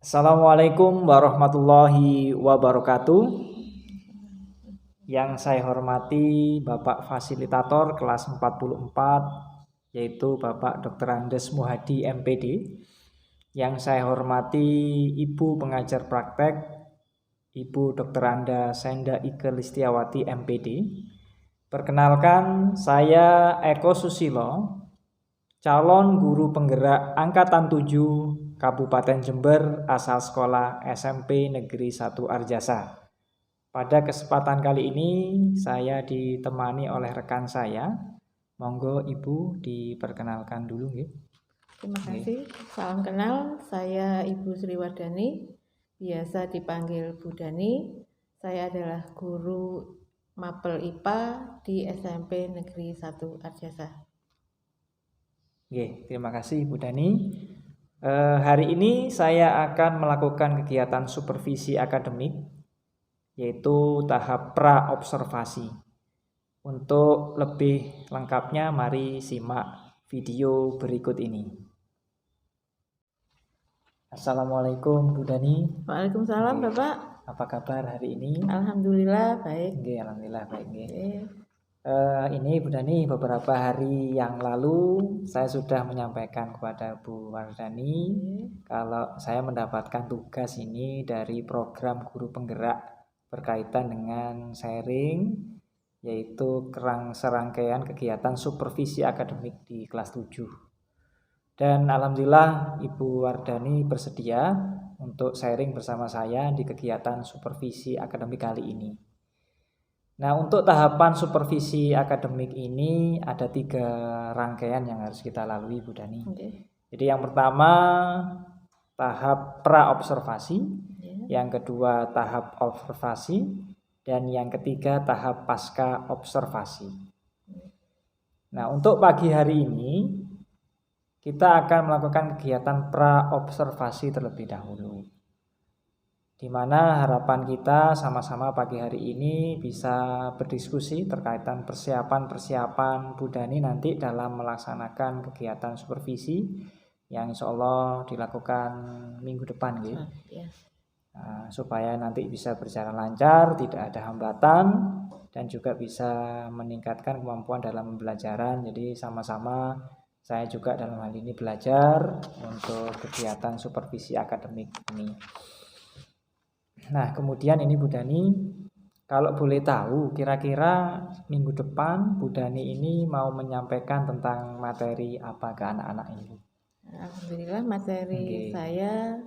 Assalamualaikum warahmatullahi wabarakatuh. Yang saya hormati Bapak Fasilitator kelas 44, yaitu Bapak Dr. Andes Muhadi MPD. Yang saya hormati Ibu Pengajar Praktek, Ibu Dr. Anda Senda Ike Listiawati MPD. Perkenalkan, saya Eko Susilo, calon guru penggerak Angkatan 7 Kabupaten Jember asal sekolah SMP Negeri 1 Arjasa. Pada kesempatan kali ini saya ditemani oleh rekan saya. Monggo Ibu diperkenalkan dulu nggih. Terima kasih. Salam kenal, saya Ibu Sriwardani, biasa dipanggil Bu Dani. Saya adalah guru mapel IPA di SMP Negeri 1 Arjasa. Oke, terima kasih Bu Dani. Hari ini saya akan melakukan kegiatan supervisi akademik, yaitu tahap pra-observasi. Untuk lebih lengkapnya, mari simak video berikut ini. Assalamualaikum Bu Dani. Waalaikumsalam Bapak. Apa kabar hari ini? Alhamdulillah baik. Oke, alhamdulillah baik. Oke. Ini Bu Dani, beberapa hari yang lalu saya sudah menyampaikan kepada Bu Wardani kalau saya mendapatkan tugas ini dari program guru penggerak berkaitan dengan sharing, yaitu serangkaian kegiatan supervisi akademik di kelas 7. Dan alhamdulillah Ibu Wardani bersedia untuk sharing bersama saya di kegiatan supervisi akademik kali ini. Nah, untuk tahapan supervisi akademik ini ada 3 rangkaian yang harus kita lalui, Bu Dani. Jadi yang pertama tahap pra-observasi, yang kedua tahap observasi, dan yang ketiga tahap pasca observasi. Nah, untuk pagi hari ini kita akan melakukan kegiatan pra-observasi terlebih dahulu, di mana harapan kita sama-sama pagi hari ini bisa berdiskusi terkait persiapan Bu Dani nanti dalam melaksanakan kegiatan supervisi yang insya Allah dilakukan minggu depan gitu. Supaya nanti bisa berjalan lancar, tidak ada hambatan, dan juga bisa meningkatkan kemampuan dalam pembelajaran. Jadi sama-sama saya juga dalam hal ini belajar untuk kegiatan supervisi akademik ini. Nah, kemudian ini Bu Dani, kalau boleh tahu kira-kira minggu depan Bu Dani ini mau menyampaikan tentang materi apa ke anak-anak ini? Alhamdulillah materi saya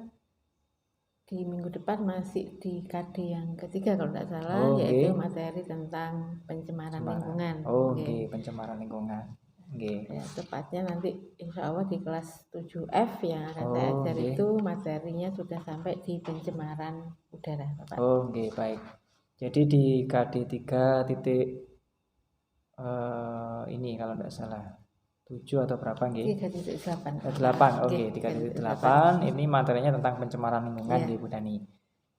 di minggu depan masih di KD yang ketiga kalau tidak salah, yaitu materi tentang pencemaran lingkungan. Pencemaran lingkungan. Ya, tepatnya nanti insya Allah di kelas 7F yang akan saya ajar itu materinya sudah sampai di pencemaran udara, Bapak. Baik. Jadi di KD 3 titik ini kalau tidak salah 7 atau berapa nggih? 3.8. 3.8. Ini materinya tentang pencemaran lingkungan nggih, Bu Dani.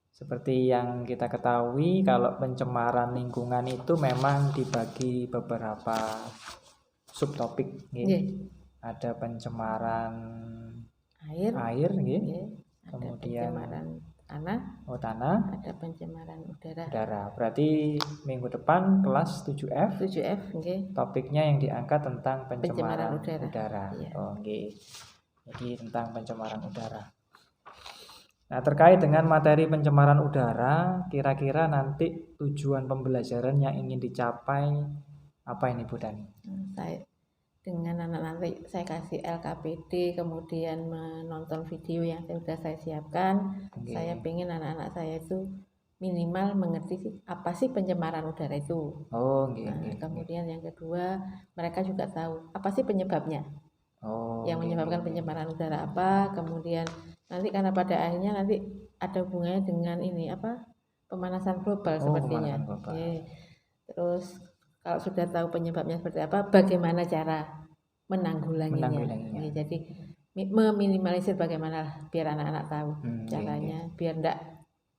Seperti yang kita ketahui, kalau pencemaran lingkungan itu memang dibagi beberapa subtopik nggih. Ada pencemaran air nggih. Kemudian pencemaran tanah. Tanah. Ada pencemaran udara. Berarti minggu depan kelas 7F. 7F nggih. Topiknya yang diangkat tentang pencemaran udara. Iya. Jadi tentang pencemaran udara. Nah, terkait dengan materi pencemaran udara, kira-kira nanti tujuan pembelajaran yang ingin dicapai apa ini Bu Dani? Dengan anak-anak saya kasih LKPD, kemudian menonton video yang sudah saya siapkan. Saya ingin anak-anak saya itu minimal mengerti apa sih pencemaran udara itu. Kemudian yang kedua, mereka juga tahu apa sih penyebabnya. Yang menyebabkan pencemaran udara apa. Kemudian nanti karena pada akhirnya nanti ada hubungannya dengan ini pemanasan global sepertinya. Terus kalau sudah tahu penyebabnya seperti apa, bagaimana cara menanggulanginya. Jadi meminimalisir bagaimana biar anak-anak tahu caranya, biar tidak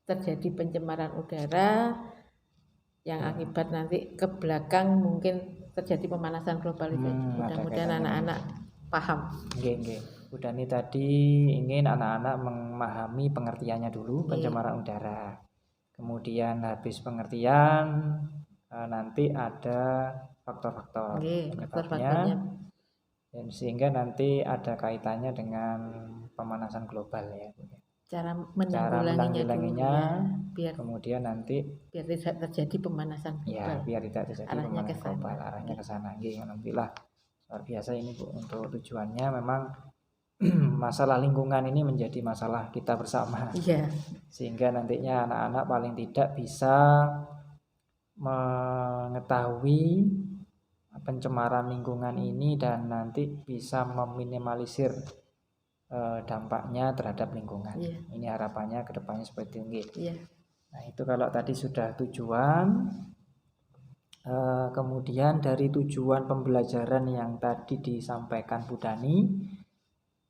terjadi pencemaran udara yang akibat nanti ke belakang mungkin terjadi pemanasan global itu. Mudah-mudahan anak-anak paham. Bu Dani tadi ingin anak-anak memahami pengertiannya dulu, pencemaran udara. Kemudian habis pengertian nanti ada faktor-faktor penyebabnya, dan sehingga nanti ada kaitannya dengan pemanasan global ya. Cara Cara menanggulanginya, biar kemudian nanti tidak terjadi pemanasan global. Ya, biar tidak terjadi Arahnya pemanasan global, arahnya ke sana. Alhamdulillah luar biasa ini Bu. Untuk tujuannya memang masalah lingkungan ini menjadi masalah kita bersama. Iya. Sehingga nantinya anak-anak paling tidak bisa mengetahui pencemaran lingkungan ini dan nanti bisa meminimalisir dampaknya terhadap lingkungan. Iya. Ini harapannya ke depannya seperti ini. Iya. Nah, itu kalau tadi sudah tujuan. Kemudian dari tujuan pembelajaran yang tadi disampaikan Bu Dani,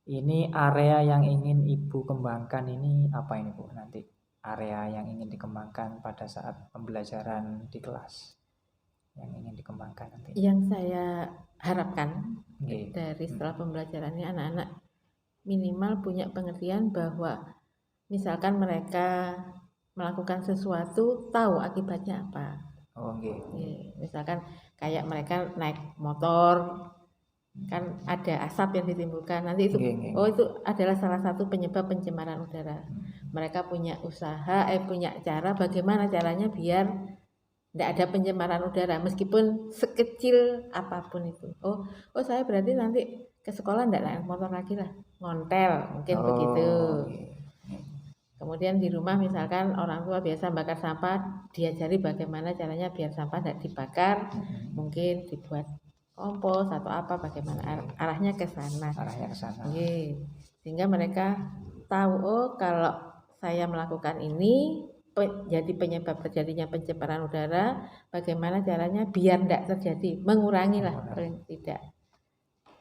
ini area yang ingin Ibu kembangkan ini apa ini Bu nanti? Area yang ingin dikembangkan pada saat pembelajaran di kelas yang ingin dikembangkan nanti. Yang saya harapkan dari setelah pembelajaran ini anak-anak minimal punya pengertian bahwa misalkan mereka melakukan sesuatu tahu akibatnya apa. Misalkan kayak mereka naik motor kan ada asap yang ditimbulkan nanti itu itu adalah salah satu penyebab pencemaran udara. Mereka punya usaha punya cara bagaimana caranya biar tidak ada pencemaran udara meskipun sekecil apapun itu. Oh saya berarti nanti ke sekolah tidak naik motor lagi lah, ngontel mungkin begitu. Kemudian di rumah misalkan orang tua biasa bakar sampah, diajari bagaimana caranya biar sampah tidak dibakar, mungkin dibuat kompos atau apa, bagaimana arahnya ke sana. Sehingga mereka tahu kalau saya melakukan ini jadi penyebab terjadinya pencemaran udara, bagaimana caranya biar tidak terjadi, mengurangi lah paling tidak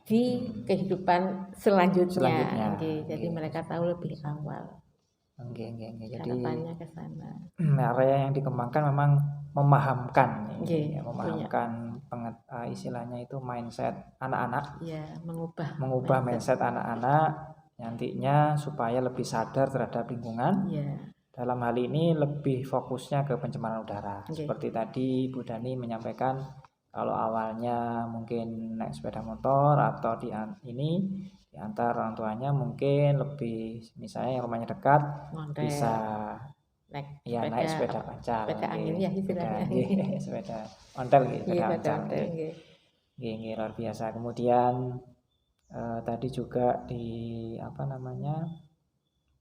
di kehidupan selanjutnya. Jadi mereka tahu lebih awal. Jadi harapannya ke sana. Area yang dikembangkan memang memahamkan, memahamkan istilahnya itu mindset anak-anak, mengubah mindset anak-anak nantinya supaya lebih sadar terhadap lingkungan. Dalam hal ini lebih fokusnya ke pencemaran udara. Seperti tadi Bu Dani menyampaikan kalau awalnya mungkin naik sepeda motor atau diantar orang tuanya mungkin lebih, misalnya yang rumahnya dekat bisa naik sepeda pancal, sepeda angin ya istilahnya, sepeda ontel gitu, luar biasa. Kemudian tadi juga di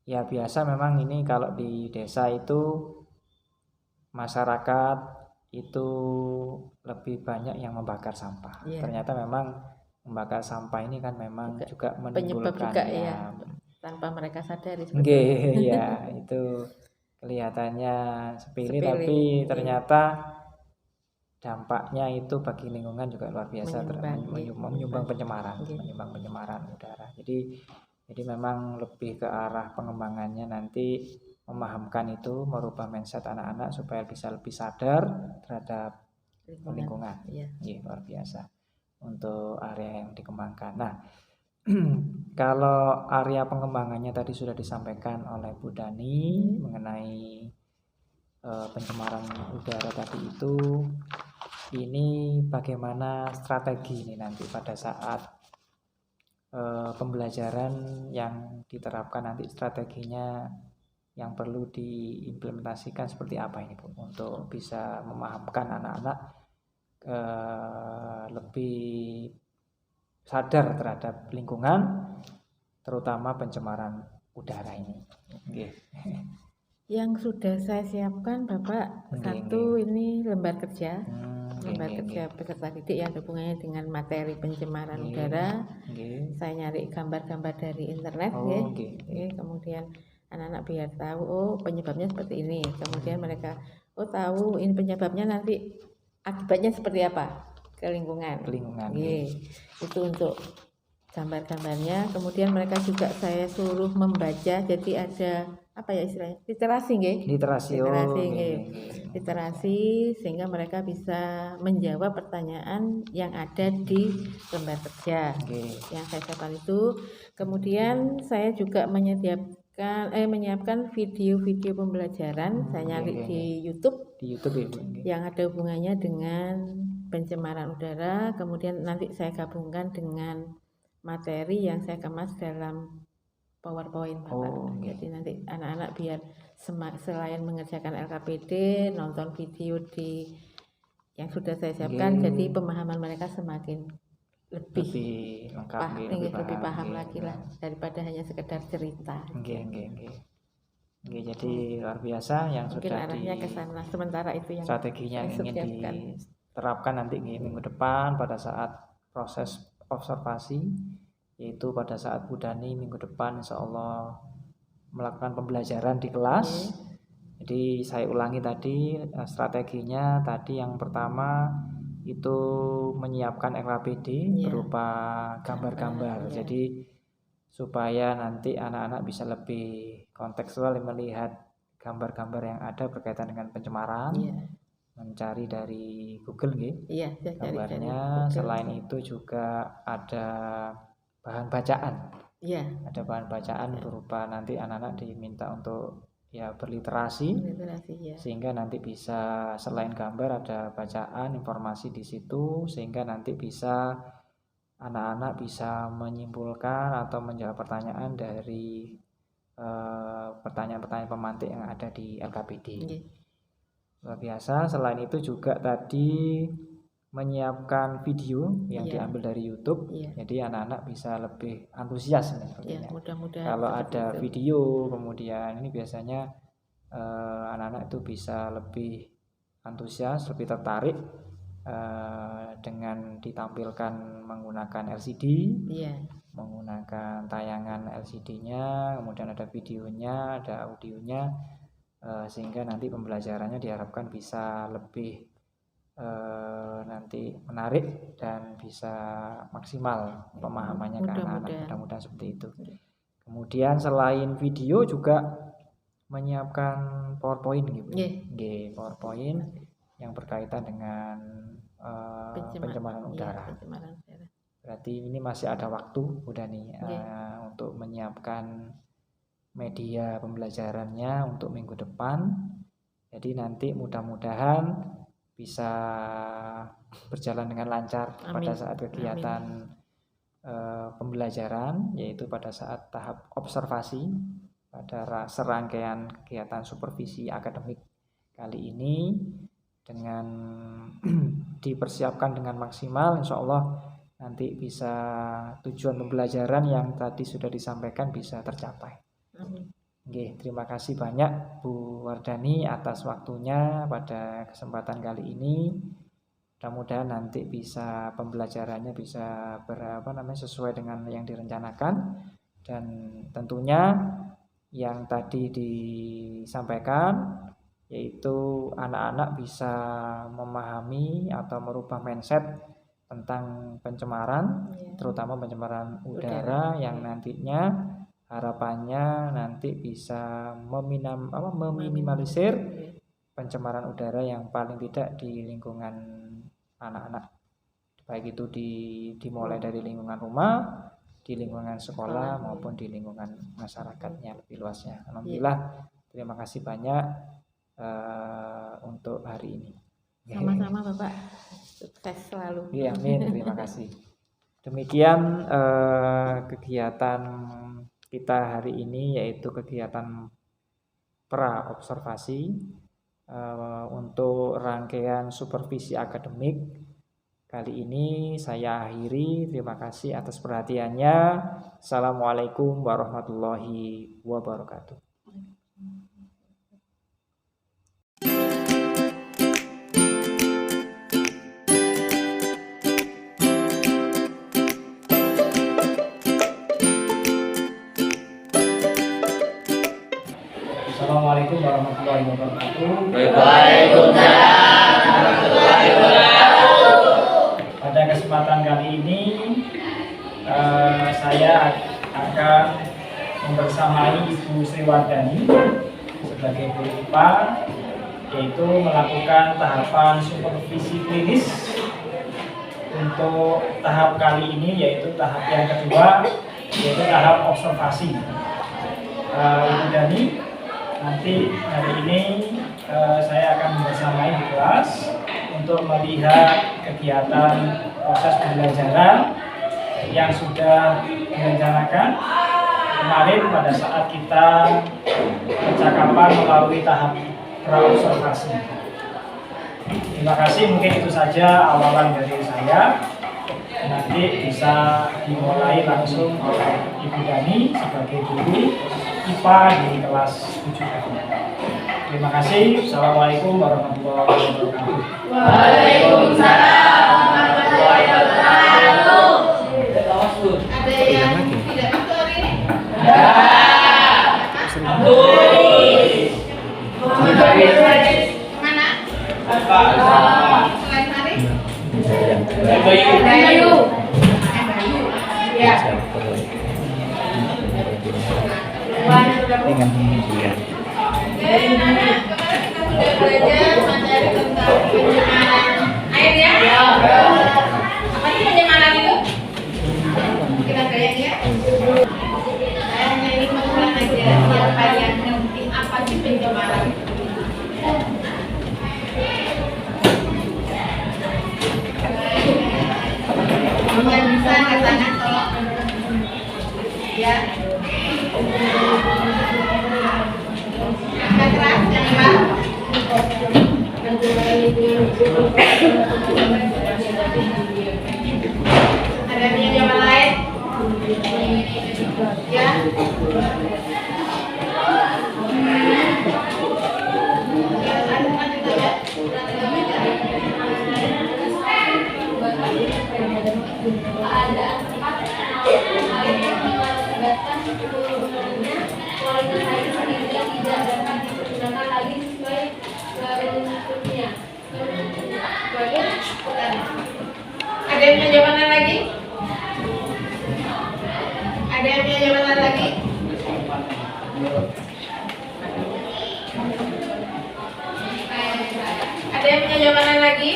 ya biasa memang ini kalau di desa itu masyarakat itu lebih banyak yang membakar sampah. Ternyata memang membakar sampah ini kan memang juga menimbulkan tanpa mereka sadari. Ya itu kelihatannya sepele tapi ternyata dampaknya itu bagi lingkungan juga luar biasa, menyumbang pencemaran udara. Jadi memang lebih ke arah pengembangannya nanti memahamkan itu, merubah mindset anak-anak supaya bisa lebih sadar terhadap lingkungan. Luar biasa untuk area yang dikembangkan. Nah, kalau area pengembangannya tadi sudah disampaikan oleh Bu Dani mengenai pencemaran udara tadi itu, ini bagaimana strategi ini nanti pada saat pembelajaran yang diterapkan nanti, strateginya yang perlu diimplementasikan seperti apa ini Bu, untuk bisa memahamkan anak-anak lebih sadar terhadap lingkungan, terutama pencemaran udara ini. Yang sudah saya siapkan Bapak, satu ini lembar kerja, kerja peserta didik yang hubungannya dengan materi pencemaran udara. Saya nyari gambar-gambar dari internet, kemudian anak-anak biar tahu penyebabnya seperti ini. Kemudian mereka tahu ini penyebabnya, nanti akibatnya seperti apa ke lingkungan. Itu untuk gambar-gambarnya. Kemudian mereka juga saya suruh membaca, jadi ada apa ya istilahnya, literasi nggih. Literasi. Literasi Nggih, nggih. nggih. Literasi sehingga mereka bisa menjawab pertanyaan yang ada di lembar kerja Nggih. yang saya siapkan itu. Kemudian saya juga menyiapkan video-video pembelajaran saya nyari Nggih, di nggih. YouTube Di YouTube ya, Bu. Nggih. yang ada hubungannya dengan pencemaran udara, kemudian nanti saya gabungkan dengan materi yang saya kemas dalam PowerPoint, Bapak. Oh, nggih. Jadi nanti anak-anak biar selain mengerjakan LKPD, nonton video yang sudah saya siapkan, Nggih. jadi pemahaman mereka semakin lebih lengkap, nggih, lebih paham nggih. lagi lah daripada hanya sekedar cerita. Nggih, nggih, nggih. Nggih, jadi luar biasa yang Mungkin sudah arahnya ke sana. Sementara itu yang strateginya saya ingin siapkan. diterapkan nanti minggu depan pada saat proses observasi, yaitu pada saat Bu Dani minggu depan insya Allah melakukan pembelajaran di kelas. Jadi saya ulangi tadi strateginya tadi yang pertama itu menyiapkan LKPD berupa gambar-gambar. Jadi supaya nanti anak-anak bisa lebih kontekstual melihat gambar-gambar yang ada berkaitan dengan pencemaran. Mencari dari Google nggih. Gambarnya. Selain itu juga ada bahan bacaan. Ada bahan bacaan berupa nanti anak-anak diminta untuk ya berliterasi, sehingga nanti bisa selain gambar ada bacaan informasi di situ, sehingga nanti bisa anak-anak bisa menyimpulkan atau menjawab pertanyaan dari pertanyaan-pertanyaan pemantik yang ada di LKPD. Luar biasa. Selain itu juga tadi menyiapkan video yang diambil dari YouTube, jadi anak-anak bisa lebih antusias sepertinya. Kalau ada video kemudian ini biasanya anak-anak itu bisa lebih antusias, lebih tertarik dengan ditampilkan menggunakan LCD, menggunakan tayangan LCD-nya, kemudian ada videonya, ada audionya, sehingga nanti pembelajarannya diharapkan bisa lebih nanti menarik dan bisa maksimal pemahamannya ke anak-anak. Mudah-mudahan seperti itu. Kemudian selain video juga menyiapkan PowerPoint gitu. PowerPoint yang berkaitan dengan pencemaran udara. Berarti ini masih ada waktu udah nih untuk menyiapkan media pembelajarannya untuk minggu depan. Jadi nanti mudah-mudahan bisa berjalan dengan lancar pada saat kegiatan pembelajaran, yaitu pada saat tahap observasi pada serangkaian kegiatan supervisi akademik kali ini dengan dipersiapkan dengan maksimal. Insya Allah nanti bisa tujuan pembelajaran yang tadi sudah disampaikan bisa tercapai. Oke, terima kasih banyak Bu Wardani atas waktunya pada kesempatan kali ini. Mudah-mudahan nanti bisa pembelajarannya bisa sesuai dengan yang direncanakan, dan tentunya yang tadi disampaikan yaitu anak-anak bisa memahami atau merubah mindset tentang pencemaran, terutama pencemaran udara yang nantinya harapannya nanti bisa meminimalisir pencemaran udara yang paling tidak di lingkungan anak-anak, baik itu dimulai dari lingkungan rumah, di lingkungan sekolah maupun di lingkungan masyarakatnya lebih luasnya. Alhamdulillah, terima kasih banyak untuk hari ini. Sama-sama Bapak, sukses selalu. Iya, amin, terima kasih. Demikian kegiatan kita hari ini, yaitu kegiatan pra-observasi untuk rangkaian supervisi akademik kali ini. Saya akhiri, terima kasih atas perhatiannya. Assalamualaikum warahmatullahi wabarakatuh. Assalamualaikum warahmatullahi wabarakatuh. Waalaikumsalam warahmatullahi wabarakatuh. Pada kesempatan kali ini saya akan membersamai Ibu Sri Wardani sebagai guru IPA, yaitu melakukan tahapan supervisi klinis untuk tahap kali ini, yaitu tahap yang kedua, yaitu tahap observasi. Ibu Dani, nanti hari ini saya akan membersamai di kelas untuk melihat kegiatan proses pembelajaran yang sudah direncanakan kemarin pada saat kita percakapan melalui tahap pra-observasi. Terima kasih, mungkin itu saja awalan dari saya. Nanti bisa dimulai langsung oleh Ibu Dani sebagai guru IPA di kelas 7F. Terima kasih. Assalamualaikum warahmatullahi wabarakatuh. Waalaikumsalam warahmatullahi wabarakatuh. Ada yang tidak masuk hari ini? Mana? Selain hari? Bayu. Ya. Dari mana? Kemarin kita sudah belajar materi tentang pencemaran air ya? Apa sih pencemaran itu? Kita belajar ya. Saya hanya ingin mengulang aja siapa yang ngerti apa sih pencemaran. Yang bisa angkat tangan tolong. Ya. Angkat keras, jangan keras. Ada punya jawaban lain? Ya. Ada yang punya jawaban lagi? Ada yang punya jawaban lagi? Ada yang punya jawaban lagi?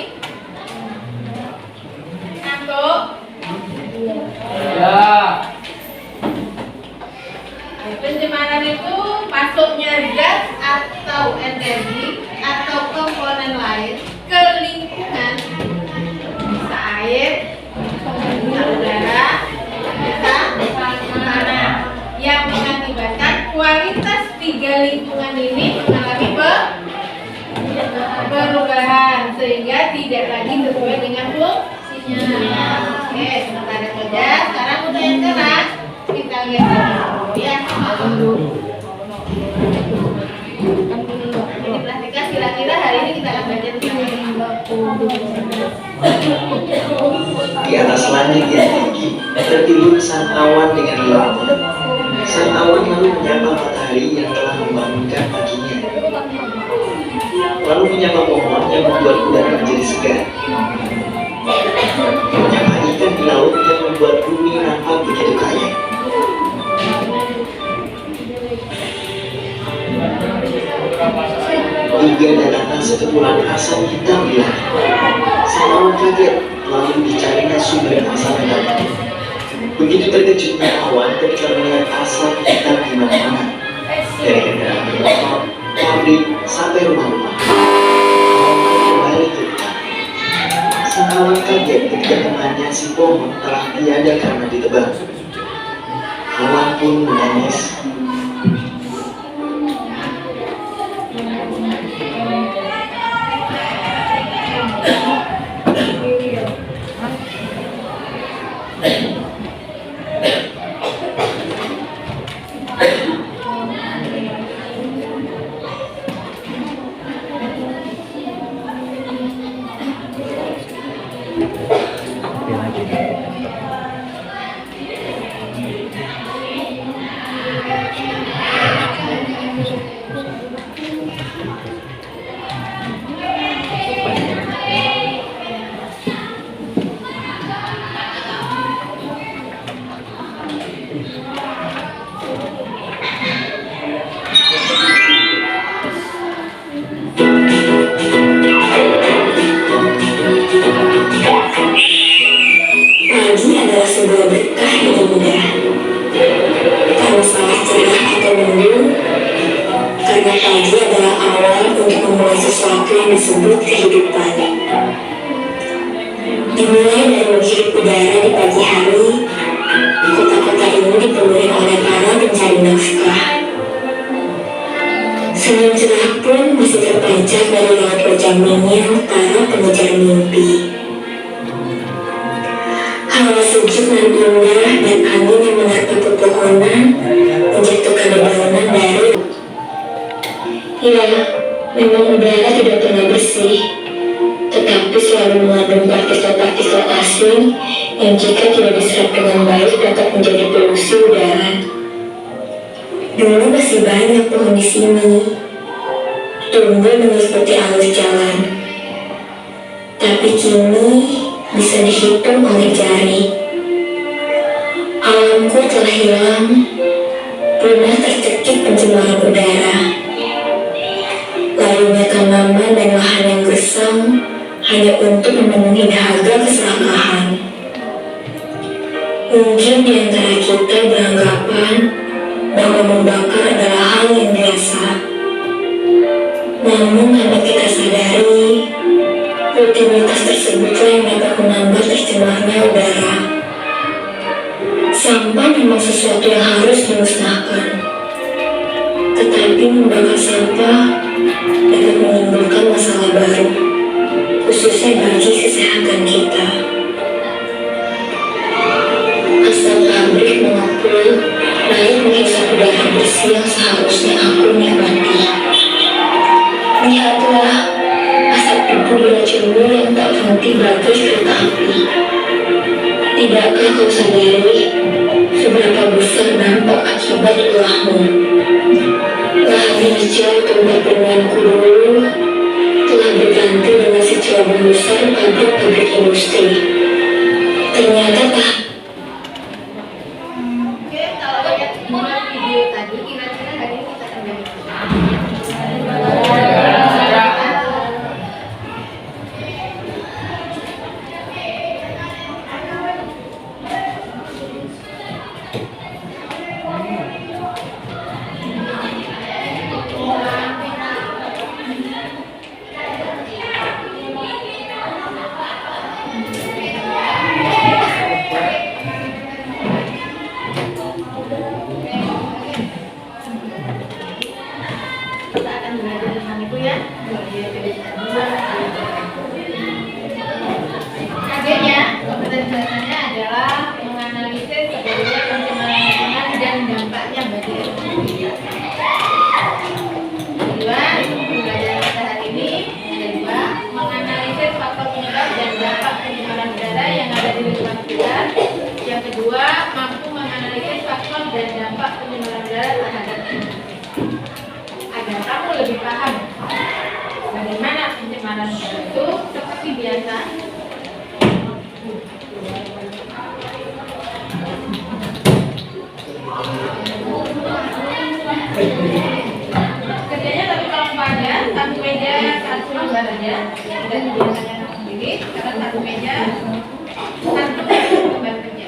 Ngantuk? Ya. Pencemaran itu masuknya zat atau energi atau komponen lain ke lingkungan, bisa air, bisa udara, bisa tanah, yang mengakibatkan kualitas tiga lingkungan ini mengalami perubahan sehingga tidak lagi sesuai dengan fungsinya. Oke, sebentar saja. Sekarang untuk yang keras kita lihat ya. Ini praktika, kira-kira hari ini kita akan belajar tentang Di atas langit yang tinggi tertidur sang awan dengan lembut. Sang awan lalu menyapa matahari yang telah membangunkan paginya, lalu menyapa pohon yang membuat udara menjadi segar, menyapa ikan di laut yang membuat bumi nampak begitu kaya. Hingga datanglah sekepulan asap hitam di langit. Sang awan kaget, lalu dicarinya sumber asap itu. Begitu terkejutnya awan ketika melihat asap hitam di mana-mana, dari kendaraan bermotor, pabrik, sampai rumah-rumah. Awan kembali ke hutan. Sang awan kaget ketika temannya si pohon telah tiada karena ditebang. Awan pun menangis. disebut kehidupan. Dimulai dari menghirup udara di pagi hari, kota-kota ini dipenuhi oleh para pencari nafkah. Senyum cerah pun masih terpancar dari raut wajah monyet para pengejar mimpi. Hawa sejuk dan indah dan angin yang menerpa pepohonan menjatuhkan dedaunan dari. Ya, memang udara tidak pernah bersih, tetapi selalu mengandung partikel-partikel asing yang jika tidak diserap dengan baik dapat menjadi polusi udara. Dulu masih banyak pohon di sini, tumbuh mengikuti alur jalan, tapi kini bisa dihitung oleh jari. Alamku telah hilang, punah tercekik pencemaran udara. Lalunya tanaman dan lahan yang gersang hanya untuk memenuhi dahaga keserakahan. Mungkin di antara kita beranggapan bahwa membakar adalah hal yang biasa. Namun tanpa kita sadari, rutinitas tersebutlah yang dapat menambah tercemarnya udara. Sampah memang sesuatu yang harus dimusnahkan, tetapi membakar sampah dapat menimbulkan masalah baru, khususnya bagi kesehatan kita. Asap pabrik mengepul naik menghisap udara bersih yang seharusnya aku nikmati. Lihatlah asap debu beracun yang tak berhenti bagai kereta api. Tidakkah kau sadari seberapa besar dampak akibat ulahmu? Lahan hijau tempat bermainku dulu telah berganti dengan secerabut besar pabrik-pabrik industri. Ternyata tak. Oke, kalau lihat video tadi, kira-kira hari ini kita akan Kagetnya, kompetensi dasarnya adalah menganalisis sebenarnya pencemaran lingkungan dan dampaknya bagi ekonomi. Kedua, pembelajaran kita hari ini ada dua, menganalisis faktor penyebab dan dampak pencemaran udara yang ada di lingkungan kita. Yang kedua, mampu menganalisis faktor dan dampak pencemaran udara terhadap ekonomi. Agar kamu lebih paham bagaimana pencemaran udara itu, seperti biasa kerjanya tapi kalau pada satu meja satu lembar aja, dan biasanya kamu sendiri karena satu meja satu lembar kerja.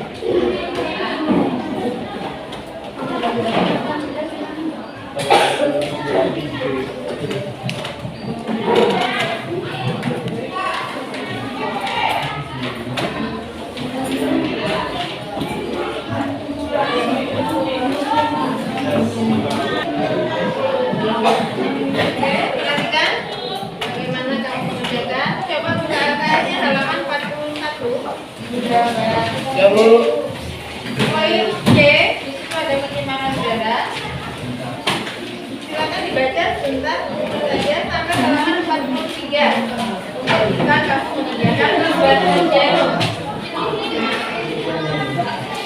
Perhatikan bagaimana kamu mengerjakan. Coba buka AKR-nya halaman 41. Ya, Bu. Poin C, di situ ada pencemaran udara. Silakan dibaca sebentar saja sampai halaman 43. Jika kamu mengerjakan pembuatan C.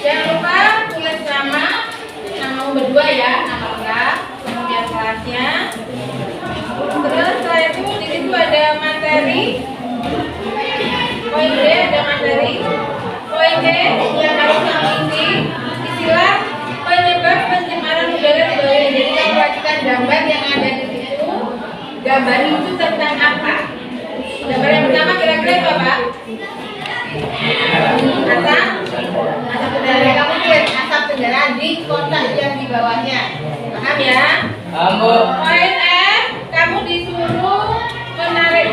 Jangan lupa tulis namamu berdua ya, nama lengkap, kemudian kelasnya. Terus setelah itu di situ ada materi. Poin D ada materi. Poin D yang harus kamu isi istilah penyebab pencemaran udara di bawah. Jadi kamu bacakan gambar yang ada di situ. Gambar itu tentang apa? Gambar yang pertama kira-kira itu apa? Asap udara. Kamu tulis asap udara di kotak yang di bawahnya. Paham ya? Kamu. Poin F, kamu disuruh menarik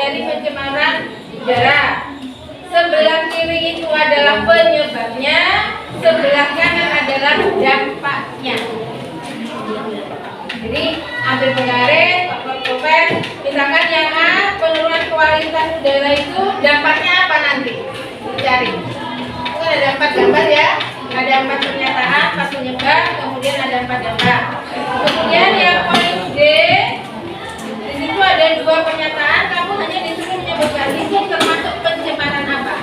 dari pencemaran udara. Sebelah kiri itu adalah penyebabnya, sebelah kanan adalah dampaknya. Jadi ambil penggaris, kopet. Misalkan yang A, penurunan kualitas udara itu dampaknya apa nanti? Dicari. Itu ada 4 gambar ya. Ada 4 pernyataan, 4 penyebab, kemudian ada 4 dampak. Kemudian yang poin D, di situ ada 2 pernyataan, kamu hanya disuruh menyebutkan itu termasuk pencemaran apa?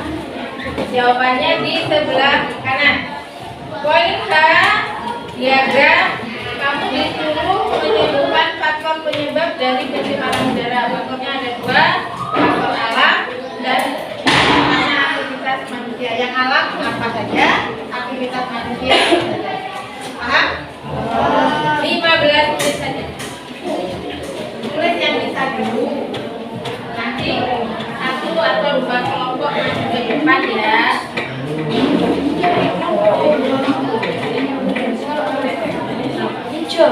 Jawabannya di sebelah kanan. Poin H, diagram, kamu disuruh menyebutkan faktor penyebab dari pencemaran udara. Faktornya ada 2, faktor alam dan aktivitas manusia. Yang alam apa saja, aktivitas manusia saja. Paham? 15 menit saja. Tulis yang bisa dulu. Nanti 1 atau 2 kelompok maju ke depan ya. Hijau.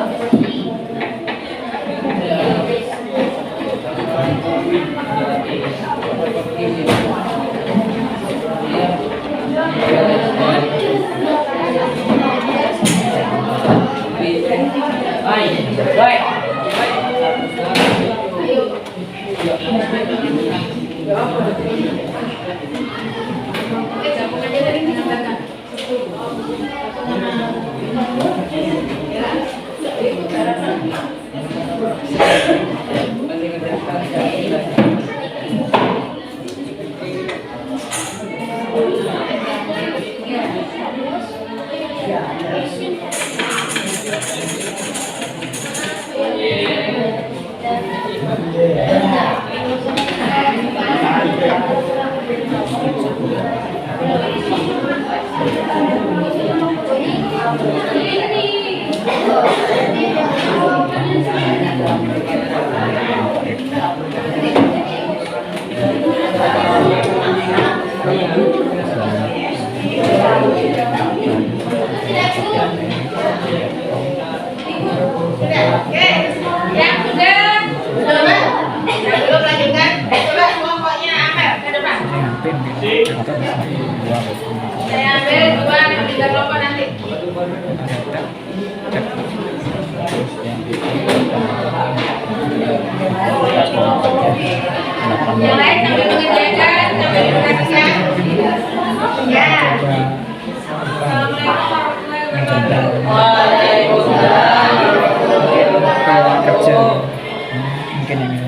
Saya ambil 2 3 kelompok nanti. Yang lain sambil mengerjakan, sambil mengerjakan. Ya. Assalamualaikum warahmatullahi wabarakatuh. Kerja mungkin ini.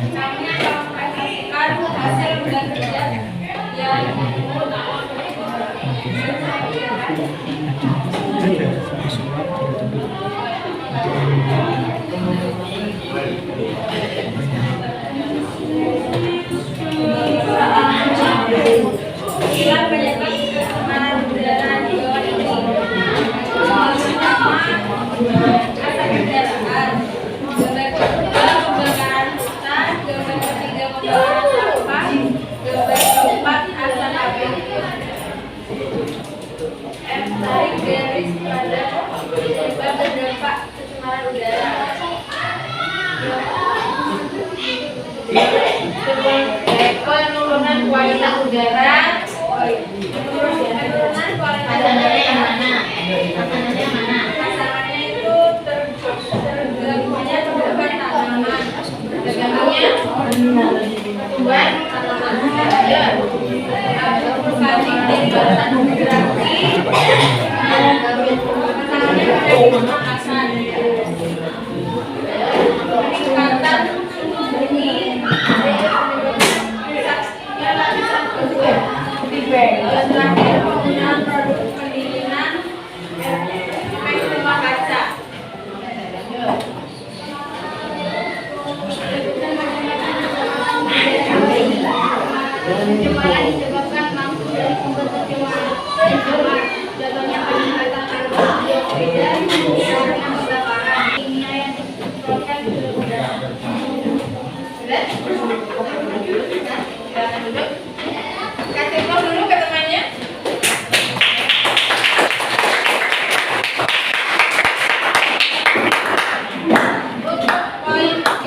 Penurunan kualitas udara. Pasangannya yang mana? Pasangannya yang mana? Pasangannya itu tergabungnya terdapat tanaman. Tergabungnya tumbuhan tanaman. Ya. Berbanding dari batasan geografi. Pasangannya pada asal. Peningkatan yang terakhir penggunaan produk pendinginan efek rumah kaca. Pencemaran disebabkan langsung dari sumber pencemaran. Contohnya peningkatan karbon dioksida yang kebakaran kimia yang disemprotkan ke udara. Sudah? Silakan duduk. Kasih tahu dulu ke temannya. Untuk poin C,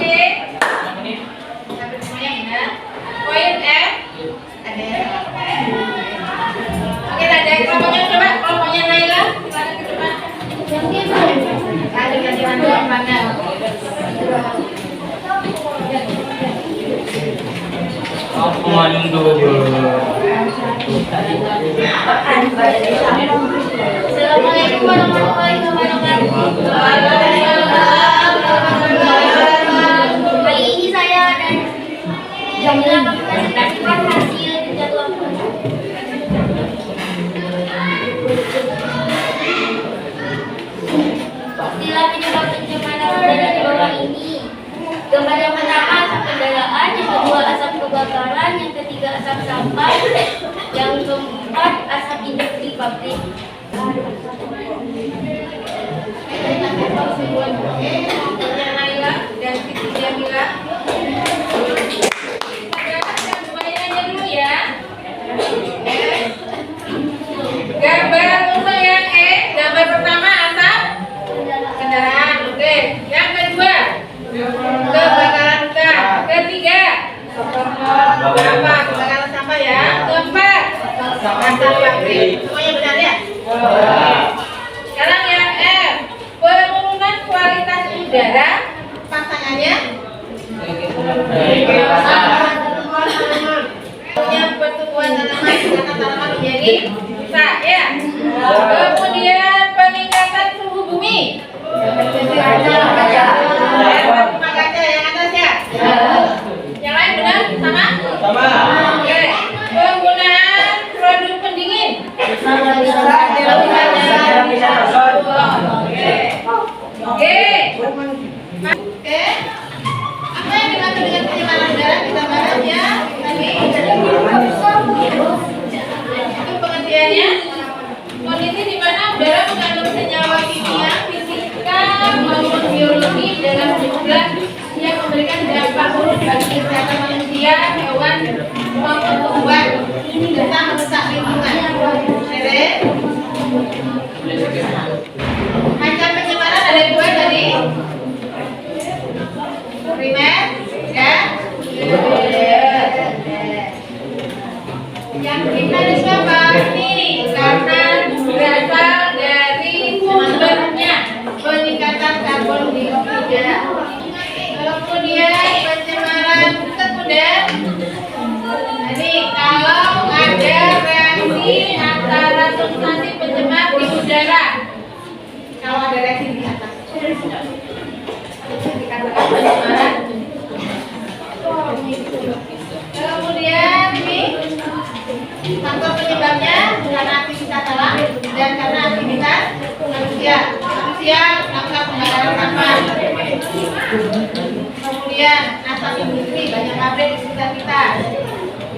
sampai semuanya ya. morning dulu. Assalamualaikum warahmatullahi wabarakatuh. Kali ini saya dan Jamila mempresentasikan hasil jadwal. Istilah penyebab pencemaran udara di bawah ini. Gambar yang pertama asap kendaraan, yang kedua asap kebakaran, yang ketiga asap sampah, yang keempat asap industri pabrik. Yang Naila dan Siti Jamila. Semuanya dulu ya. Gambar untuk yang gambar pertama asap kendaraan, oke. Yang kedua kebakaran hutan. Ketiga kebakaran sampah ya. Keempat asap pabrik. Semuanya benar ya? Sekarang yang F, penurunan kualitas udara. Pasangannya punya pertumbuhan tanaman karena tanaman menjadi rusak ya. Kemudian peningkatan suhu bumi. Rumah kaca yang atas ya. Yang lain benar sama? Sama. Oke. Penggunaan produk pendingin. Oke. Oke. Apa yang dimaksud dengan pencemaran udara kita bahas ya. Tadi itu pengertiannya. Kondisi di mana udara mengandung senyawa kimia, fisika maupun biologi dalam jumlah yang memberikan dampak buruk bagi kesehatan manusia, hewan maupun tumbuhan serta merusak lingkungan. Macam pencemaran ada dua tadi. Primer, ya. Yang kita apa? Ini karena berasal dari sumbernya peningkatan karbon dioksida. Kemudian pencemaran sekunder. Jadi kalau ada reaksi antara substansi pencemar di udara, kalau ada reaksi di atas, itu dikatakan pencemaran. Kemudian ini faktor penyebabnya karena aktivitas alam dan karena aktivitas manusia. Manusia melakukan pembakaran sampah. Kemudian asap industri, banyak pabrik di sekitar kita.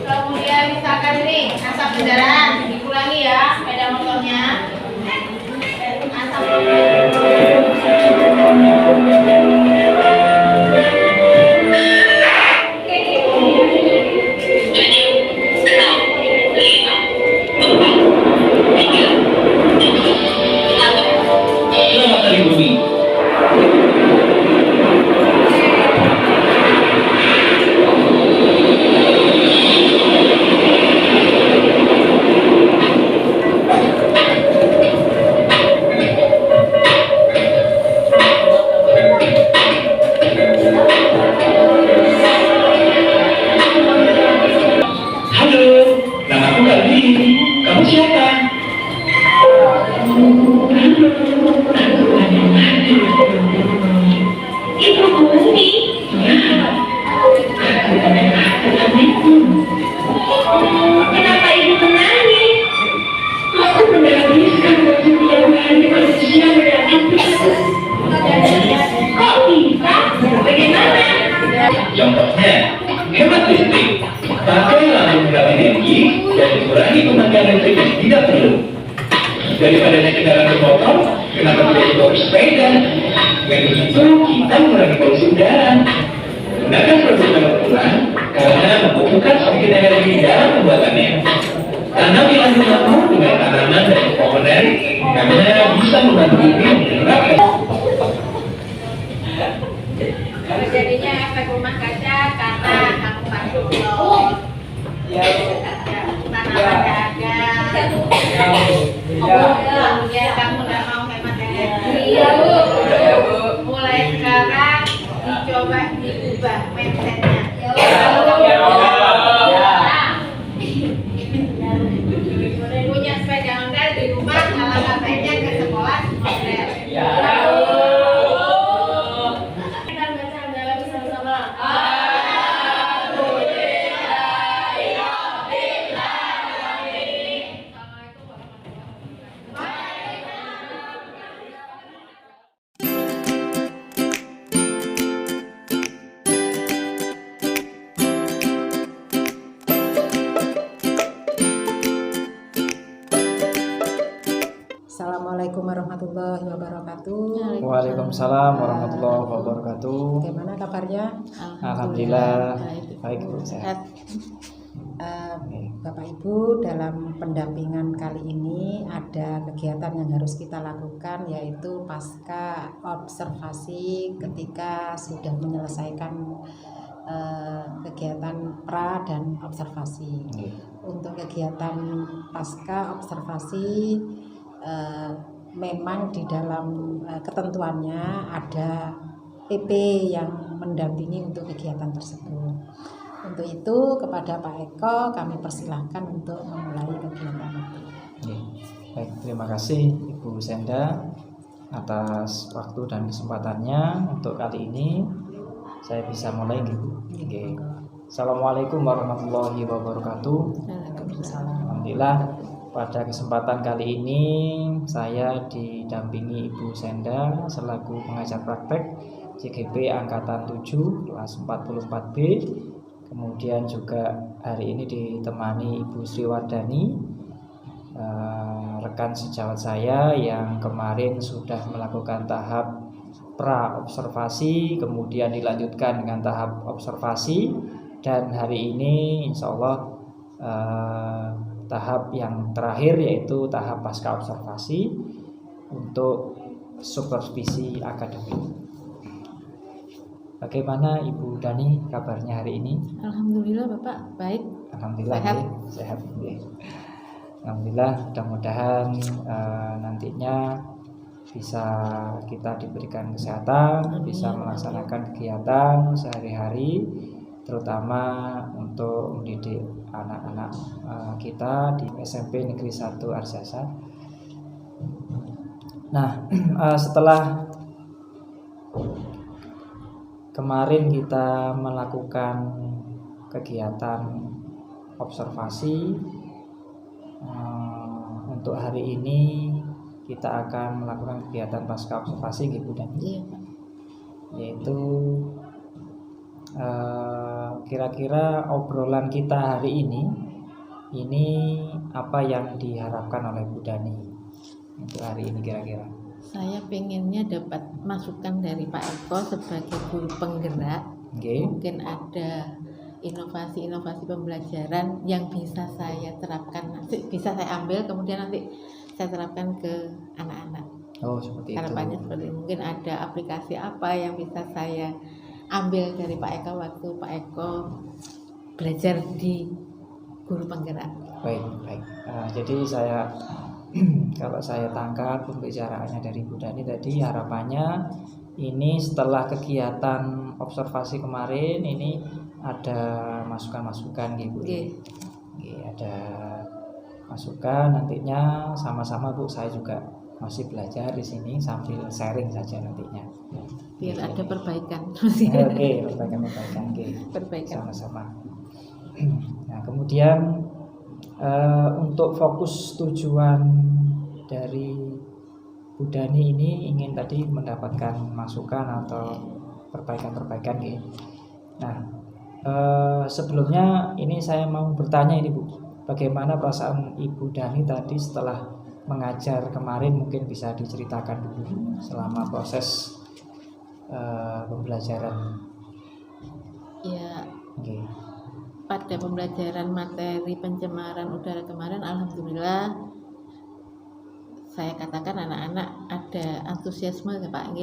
Kemudian misalkan ini asap kendaraan, dikurangi ya sepeda motornya. Asap Selamat Hari Bumi. Halo, namaku Galdi. Kamu siapa? Ibu Bumi. Kenapa ibu menangis? Aku menghabiskan waktu 3 hari berusia berhati-hati. Kok bisa? Bagaimana? Contohnya, hemat listrik. Pakai lampu mendapat energi dan dikurangi pemakaian listrik yang tidak perlu. Daripada naik kendaraan bermotor, kenapa tidak dibawa bersepeda? Dengan begitu, kita mengurangi polusi udara. Gunakan produk daur ulang karena membutuhkan sedikit energi dalam pembuatannya. Tanam rumahmu dengan tanaman dan pepohonan karena bisa membantu ini menyerap. jadinya efek rumah kaca karena kamu masuk blok. Tanaman dagang. Kemudian kamu nggak mau hemat energi. Mulai sekarang dicoba diubah mindsetnya. wabarakatuh. Waalaikumsalam warahmatullahi wabarakatuh. Bagaimana kabarnya? Alhamdulillah baik Bu, sehat. Bapak Ibu, dalam pendampingan kali ini ada kegiatan yang harus kita lakukan, yaitu pasca observasi ketika sudah menyelesaikan kegiatan pra dan observasi. Untuk kegiatan pasca observasi memang di dalam ketentuannya ada PP yang mendampingi untuk kegiatan tersebut. Untuk itu kepada Pak Eko kami persilahkan untuk memulai kegiatan itu. Baik, terima kasih Ibu Senda atas waktu dan kesempatannya. Untuk kali ini saya bisa mulai gitu. Assalamualaikum warahmatullahi wabarakatuh. Alhamdulillah pada kesempatan kali ini saya didampingi Ibu Senda selaku pengajar praktek CGP Angkatan 7 kelas 44B. Kemudian juga hari ini ditemani Ibu Sri Wardani, rekan sejawat saya yang kemarin sudah melakukan tahap pra observasi, kemudian dilanjutkan dengan tahap observasi, dan hari ini insya Allah tahap yang terakhir yaitu tahap pasca observasi untuk supervisi akademik. Bagaimana Ibu Dani kabarnya hari ini? Alhamdulillah Bapak baik. Alhamdulillah sehat. Sehat. Alhamdulillah, mudah-mudahan nantinya bisa kita diberikan kesehatan, Amin. bisa melaksanakan kegiatan sehari-hari, terutama untuk mendidik anak-anak kita di SMP Negeri 1 Arjasa. Nah, setelah kemarin kita melakukan kegiatan observasi, untuk hari ini kita akan melakukan kegiatan pasca observasi gitu dan yaitu kira-kira obrolan kita hari ini apa yang diharapkan oleh Bu Dani untuk hari ini kira-kira? Saya pengennya dapat masukan dari Pak Eko sebagai guru penggerak. Mungkin ada inovasi-inovasi pembelajaran yang bisa saya terapkan, nanti bisa saya ambil kemudian nanti saya terapkan ke anak-anak. Oh, seperti Harapannya itu. seperti mungkin ada aplikasi apa yang bisa saya ambil dari Pak Eko waktu Pak Eko belajar di guru penggerak. Baik. Jadi saya kalau saya tangkap pembicaraannya dari Bu Dani tadi, harapannya ini setelah kegiatan observasi kemarin ini ada masukan-masukan gitu. Ada masukan, nantinya sama-sama Bu, saya juga masih belajar di sini sambil sharing saja nantinya. Biar ada perbaikan. Perbaikan sama-sama. Nah, kemudian untuk fokus tujuan dari Bu Dani ini ingin tadi mendapatkan masukan atau perbaikan-perbaikan gitu. Nah, sebelumnya ini saya mau bertanya ini Bu, bagaimana perasaan Ibu Dani tadi setelah mengajar kemarin, mungkin bisa diceritakan dulu selama proses pembelajaran. Ya. Pada pembelajaran materi pencemaran udara kemarin, alhamdulillah saya katakan anak-anak ada antusiasme ya Pak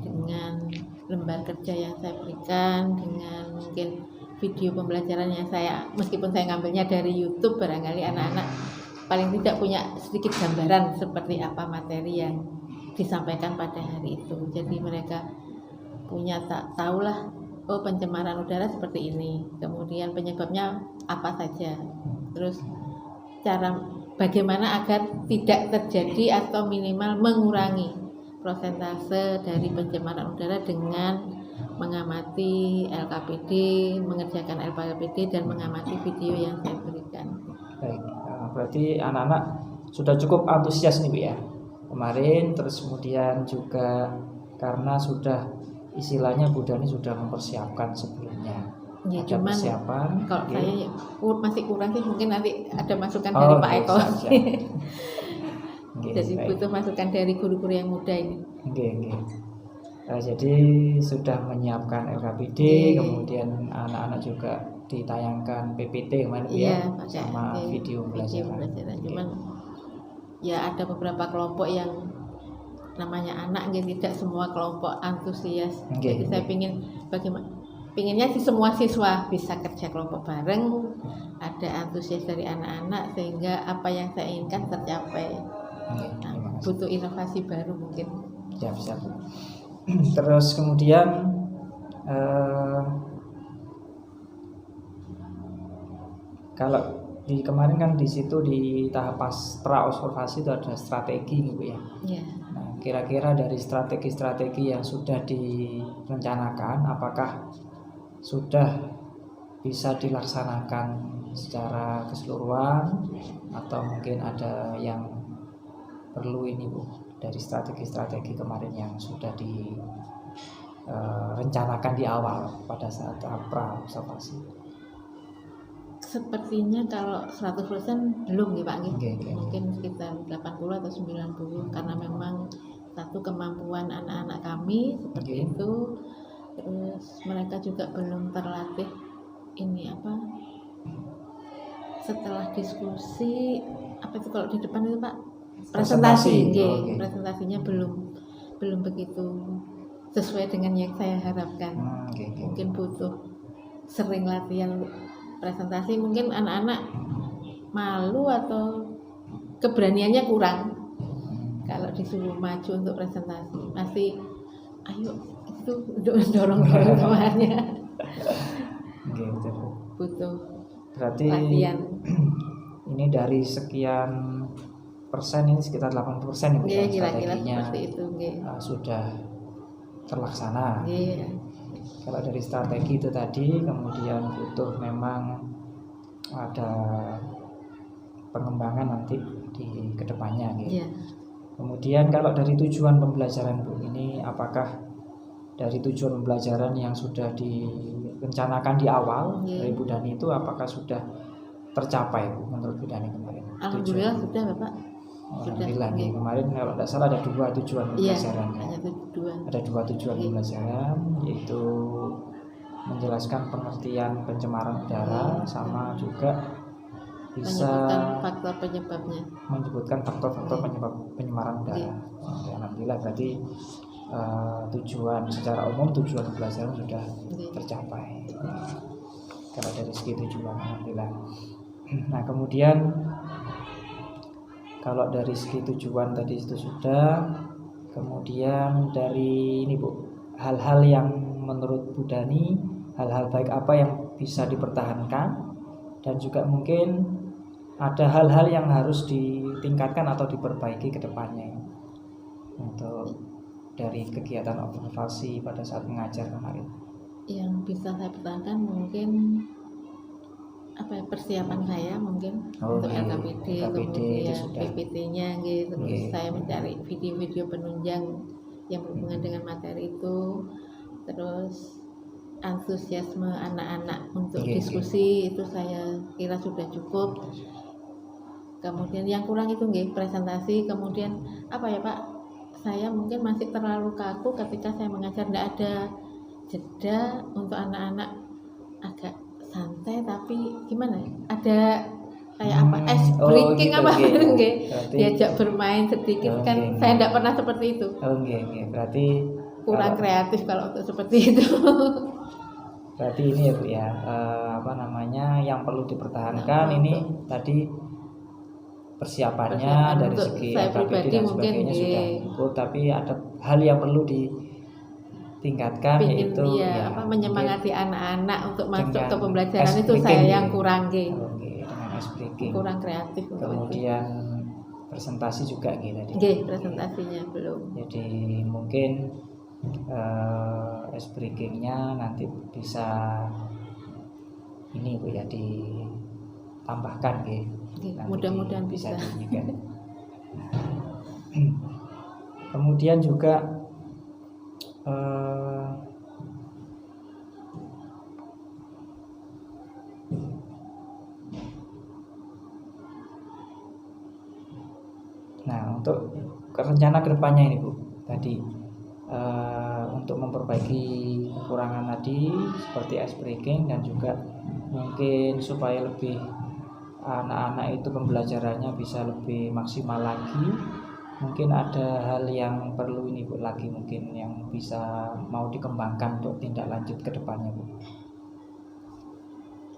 dengan lembar kerja yang saya berikan, dengan mungkin video pembelajaran yang saya, meskipun saya ngambilnya dari YouTube, barangkali anak-anak paling tidak punya sedikit gambaran seperti apa materi yang disampaikan pada hari itu. Jadi mereka punya tahulah, oh pencemaran udara seperti ini, kemudian penyebabnya apa saja, terus cara bagaimana agar tidak terjadi atau minimal mengurangi prosentase dari pencemaran udara dengan mengamati LKPD, mengerjakan LKPD dan mengamati video yang saya berikan. Baik, berarti anak-anak sudah cukup antusias nih Bu ya kemarin, terus kemudian juga karena sudah istilahnya Bu Dani sudah mempersiapkan sebelumnya. Ya, ada cuman persiapan. Kalau saya masih kurang sih, mungkin nanti ada masukan dari Pak Eko. Jadi baik. butuh masukan dari guru-guru yang muda ini. Oke. Jadi sudah menyiapkan LKPD, Oke. kemudian anak-anak juga ditayangkan PPT kemarin Bu Iya, ya, pakai sama video pembelajaran. Oke. Cuman ya ada beberapa kelompok yang namanya anak gitu, tidak semua kelompok antusias. Oke, Jadi saya oke. pinginnya sih semua siswa bisa kerja kelompok bareng, ada antusias dari anak-anak sehingga apa yang saya inginkan tercapai. Oke, Nah, terima kasih. butuh inovasi baru mungkin. Siap. Terus kemudian kalau di kemarin kan di situ di tahap pra observasi itu ada strategi gitu ya. Ya, Nah, kira-kira dari strategi-strategi yang sudah direncanakan, apakah sudah bisa dilaksanakan secara keseluruhan atau mungkin ada yang perlu ini Bu dari strategi-strategi kemarin yang sudah direncanakan di awal pada saat tahap pra observasi? sepertinya kalau 100% belum ya Pak. Oke. Mungkin sekitar 80 atau 90 karena memang satu kemampuan anak-anak kami seperti Oke. itu, terus mereka juga belum terlatih ini apa setelah diskusi apa itu kalau di depan itu Pak Presentasi. presentasi. Oke. Presentasinya belum begitu sesuai dengan yang saya harapkan. Oke. Mungkin butuh sering latihan presentasi, mungkin anak-anak malu atau keberaniannya kurang kalau disuruh maju untuk presentasi, masih ayo itu dorong semuanya. Oke, betul. Butuh Berarti latihan. ini dari sekian persen ini sekitar 80% ya Bu, Iya, ya, kira-kira strateginya seperti itu. sudah terlaksana. Iya. Kalau dari strategi itu tadi, kemudian butuh memang ada pengembangan nanti di kedepannya gitu. Iya. Kemudian kalau dari tujuan pembelajaran Bu, ini apakah dari tujuan pembelajaran yang sudah direncanakan di awal dari Bu Dani itu apakah sudah tercapai Bu menurut Bu Dani kemarin? Alhamdulillah sudah Bapak. Alhamdulillah nih, kemarin kalau tidak salah ada 2 tujuan pembelajaran. Iya, hanya tujuan. Ada 2 tujuan pembelajaran, yaitu menjelaskan pengertian pencemaran udara sama juga bisa Menyebutkan faktor penyebabnya. menyebutkan faktor-faktor penyebab pencemaran udara. Oke, alhamdulillah berarti tujuan secara umum tujuan pembelajaran sudah tercapai. Kalau dari segi tujuan alhamdulillah. Nah, kemudian kalau dari segi tujuan tadi itu sudah, kemudian dari ini Bu, hal-hal yang menurut Bu Dani, hal-hal baik apa yang bisa dipertahankan dan juga mungkin ada hal-hal yang harus ditingkatkan atau diperbaiki ke depannya untuk dari kegiatan observasi pada saat mengajar kemarin. Yang bisa saya pertahankan mungkin apa ya, persiapan saya mungkin untuk LKPD, kemudian PPT-nya gitu. Terus saya mencari video-video penunjang yang berhubungan dengan materi itu, terus antusiasme anak-anak untuk diskusi itu saya kira sudah cukup. Kemudian yang kurang itu presentasi. Kemudian apa ya Pak, saya mungkin masih terlalu kaku ketika saya mengajar, tidak ada jeda untuk anak-anak agak santai, tapi gimana ya, ada kayak apa ice breaking gitu, apa Berarti, diajak bermain sedikit kan saya tidak pernah seperti itu. Berarti kurang kreatif kalau untuk seperti itu. Berarti ini ya Bu ya, apa namanya yang perlu dipertahankan ini tadi persiapannya dari segi saya pribadi dan mungkin sebagainya sudah cukup, tapi ada hal yang perlu ditingkatkan yaitu ya, menyemangati anak-anak untuk masuk ke pembelajaran itu saya yang kurang dengan ice breaking, kurang kreatif. Kemudian presentasi juga tadi. Presentasinya belum. Jadi mungkin ice breakingnya nanti bisa ini Bu ya ditambahkan mudah-mudahan bisa. Kemudian juga Nah, untuk rencana kedepannya ini Bu, tadi untuk memperbaiki kekurangan tadi seperti ice breaking dan juga mungkin supaya lebih anak-anak itu pembelajarannya bisa lebih maksimal lagi. Mungkin ada hal yang perlu ini Bu lagi mungkin yang bisa mau dikembangkan untuk tindak lanjut ke depannya Bu.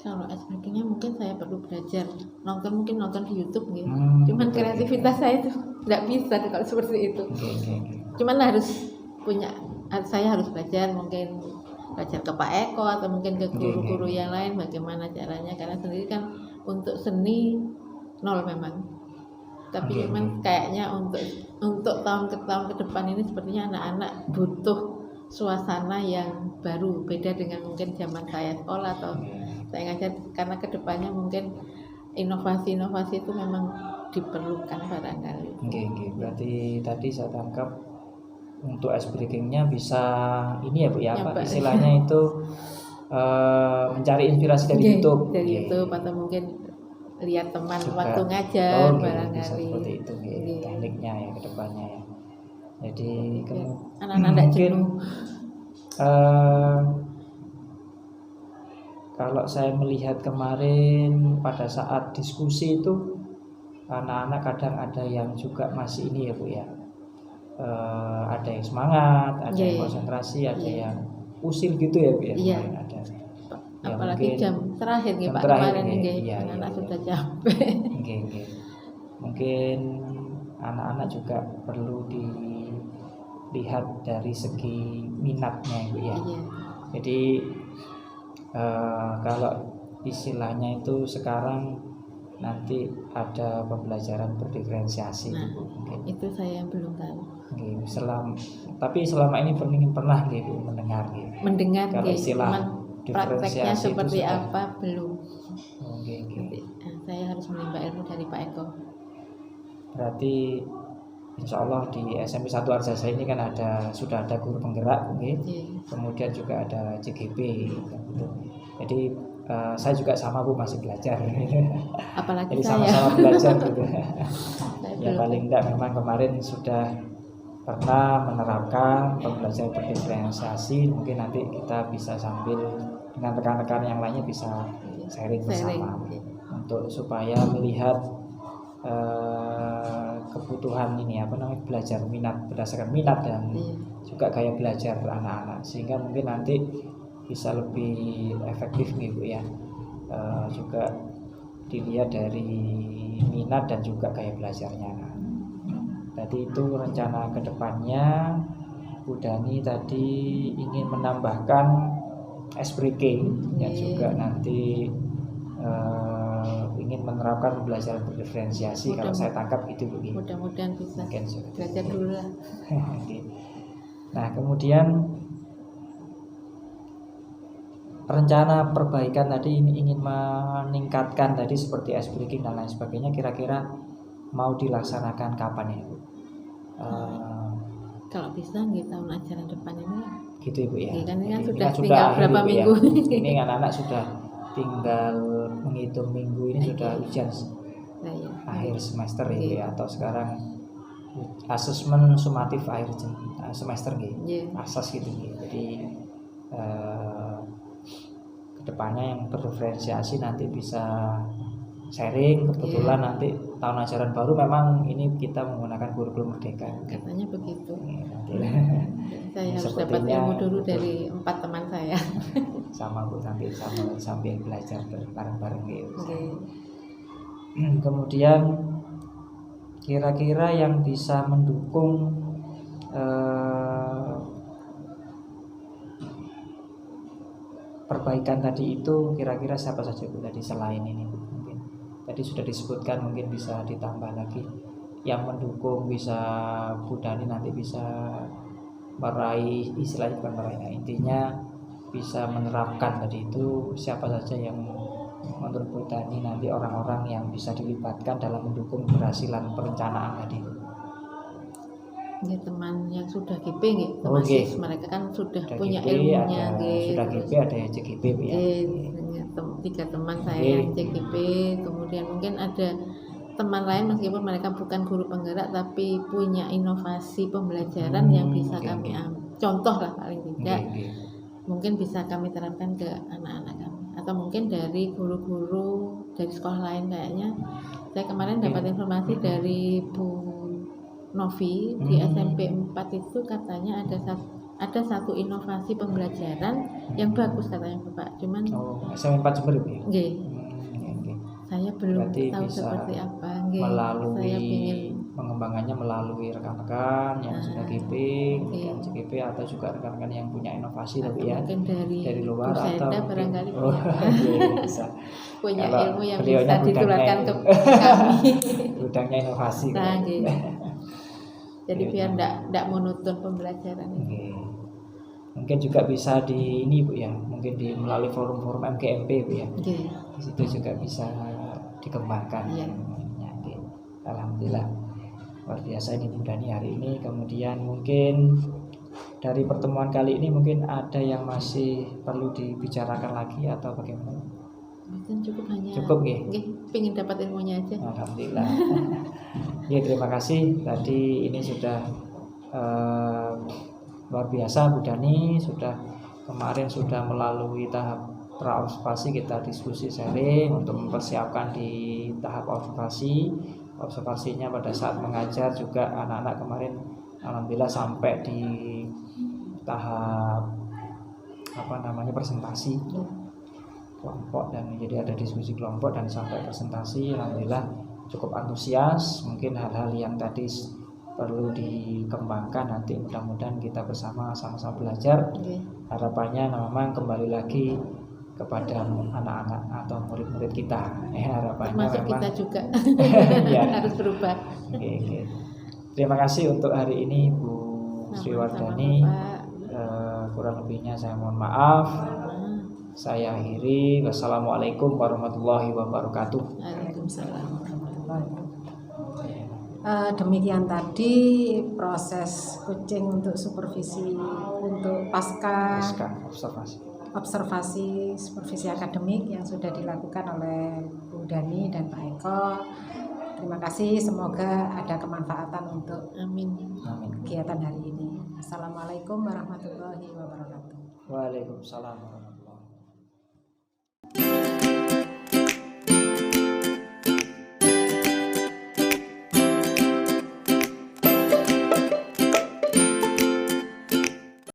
Kalau ice breakingnya mungkin saya perlu belajar mungkin nonton di YouTube gitu. Cuman betul, kreativitas saya itu nggak bisa kalau seperti itu. Oke. Cuman saya harus belajar, mungkin belajar ke Pak Eko atau mungkin ke guru-guru yang lain bagaimana caranya, karena sendiri kan untuk seni nol memang. Tapi cuman kayaknya untuk tahun ke depan ini sepertinya anak-anak butuh suasana yang baru, beda dengan mungkin zaman saya sekolah atau saya ngajar, karena kedepannya mungkin inovasi-inovasi itu memang diperlukan barangkali. Oke. Berarti tadi saya tangkap untuk ice breakingnya bisa ini ya Bu ya, apa istilahnya itu mencari inspirasi dari YouTube. Dari YouTube atau mungkin lihat teman waktu ngajar barangkali. Bisa seperti itu tekniknya ya ke depannya ya. Jadi anak-anak mungkin jenuh. Kalau saya melihat kemarin pada saat diskusi itu anak-anak kadang ada yang juga masih ini ya Bu ya, ada yang semangat, ada yang konsentrasi, ada yang usil gitu ya Bu ya, kemarin ada. Ya, apalagi jam terakhir nih Pak kemarin ini anak-anak sudah capek. Mungkin anak-anak juga perlu dilihat dari segi minatnya Bu ya. Jadi kalau istilahnya itu sekarang nanti ada pembelajaran berdiferensiasi. Mungkin itu saya yang belum tahu. Tapi selama ini pernah gitu mendengar kalau istilah prakteknya seperti apa belum. Saya harus menimba ilmu dari Pak Eko. Berarti Insya Allah di SMP 1 Arjasa ini kan sudah ada guru penggerak, kemudian juga ada CGP gitu. Jadi saya juga sama Bu masih belajar. Apalagi jadi saya sama-sama belajar gitu. Ya paling tidak memang kemarin sudah pernah menerapkan pembelajaran berdiferensiasi. Mungkin nanti kita bisa sambil dengan rekan-rekan yang lainnya bisa sharing bersama untuk supaya melihat kebutuhan ini belajar minat berdasarkan minat dan juga gaya belajar anak-anak, sehingga mungkin nanti bisa lebih efektif nih Bu ya, juga dilihat dari minat dan juga gaya belajarnya. Tadi itu rencana kedepannya Bu Dani tadi ingin menambahkan ice breaking yang juga nanti ingin menerapkan pembelajaran berdiferensiasi. Kalau saya tangkap itu begini. Mudah-mudahan bisa belajar dulu lah. Nah kemudian rencana perbaikan tadi ini ingin meningkatkan tadi seperti ice breaking dan lain sebagainya, kira-kira mau dilaksanakan kapan ya Bu? Kalau bisa di tahun ajaran depan ini gitu Ibu ya. Kan sudah tinggal berapa minggu ya. Ini anak-anak sudah tinggal menghitung minggu ini sudah ujian akhir semester ya, atau sekarang asesmen sumatif akhir semester gitu, asas gitu. Jadi kedepannya yang berdiferensiasi nanti bisa sharing. Kebetulan nanti tahun ajaran baru memang ini kita menggunakan kurikulum merdeka. Katanya begitu. Saya harus dapat ilmu dulu dari 4 teman saya. Sama Bu, sambil belajar bareng-bareng gitu. Kemudian kira-kira yang bisa mendukung perbaikan tadi itu kira-kira siapa saja Bu tadi selain ini Bu? Mungkin tadi sudah disebutkan, mungkin bisa ditambah lagi yang mendukung, bisa Bu Dani nanti bisa meraih, istilahnya bukan meraih, intinya bisa menerapkan tadi itu siapa saja yang menurut Bu Dani nanti orang-orang yang bisa dilibatkan dalam mendukung keberhasilan perencanaan tadi. Ya teman yang sudah GP gitu, mereka kan sudah punya GP, ilmunya sudah GP, ada yang CGP ya. 3 teman saya yang CGP, kemudian mungkin ada teman lain meskipun mereka bukan guru penggerak tapi punya inovasi pembelajaran yang bisa oke, kami oke. contoh lah paling tidak Oke. mungkin bisa kami terapkan ke anak-anak kami atau mungkin dari guru-guru dari sekolah lain kayaknya saya kemarin dapat informasi dari Bu Novi di SMP 4 itu katanya ada satu inovasi pembelajaran yang bagus katanya Bapak cuman Oh, SMP 4 Jember ya? nggih, Oke. saya belum Berarti tahu bisa seperti apa nggih. Melalui Saya ingin pengembangannya melalui rekan-rekan yang sudah GP, kemudian oke. GP atau juga rekan-rekan yang punya inovasi atau tapi ya mungkin dari luar Bu atau Senda mungkin- barangkali oh, iya, bisa. punya Kalau ilmu yang beliaunya bisa ditularkan ke bidangnya- kami. Bidangnya inovasi. Nah, kan? nggih. Jadi Oke, biar nah. ndak monoton pembelajaran ini. Oke. Mungkin juga bisa di ini Bu ya, mungkin di melalui forum-forum MGMP Bu ya. Nggih. Di situ juga bisa dikembangkan. Iya. Ya, oke. Alhamdulillah luar biasa ini Bu Dani hari ini. Kemudian mungkin dari pertemuan kali ini mungkin ada yang masih perlu dibicarakan lagi atau bagaimana? Mungkin cukup hanya Cukup nggih? nggih, pengin dapat ilmunya aja. Alhamdulillah. Ya, terima kasih. Tadi ini sudah luar biasa Bu Dani, kemarin sudah melalui tahap praobservasi, kita diskusi sharing untuk mempersiapkan di tahap observasinya pada saat mengajar juga anak-anak kemarin alhamdulillah sampai di tahap presentasi kelompok dan jadi ada diskusi kelompok dan sampai presentasi alhamdulillah cukup antusias. Mungkin hal-hal yang tadi perlu dikembangkan nanti mudah-mudahan kita bersama sama-sama belajar. Nggih. Harapannya memang kembali lagi kepada anak-anak atau murid-murid kita. Harapannya Termasuk memang kita juga Ya. harus berubah. Oke. Terima kasih untuk hari ini Bu Sri Sama-sama, Wardani. Bapak. Kurang lebihnya saya mohon maaf. Nah, Saya akhiri. Wassalamualaikum warahmatullahi wabarakatuh. Waalaikumsalam. Demikian tadi proses coaching untuk supervisi untuk pasca observasi supervisi akademik yang sudah dilakukan oleh Bu Dani dan Pak Eko. Terima kasih, semoga ada kemanfaatan untuk Amin. Amin. kegiatan hari ini. Assalamualaikum warahmatullahi wabarakatuh. Waalaikumsalam.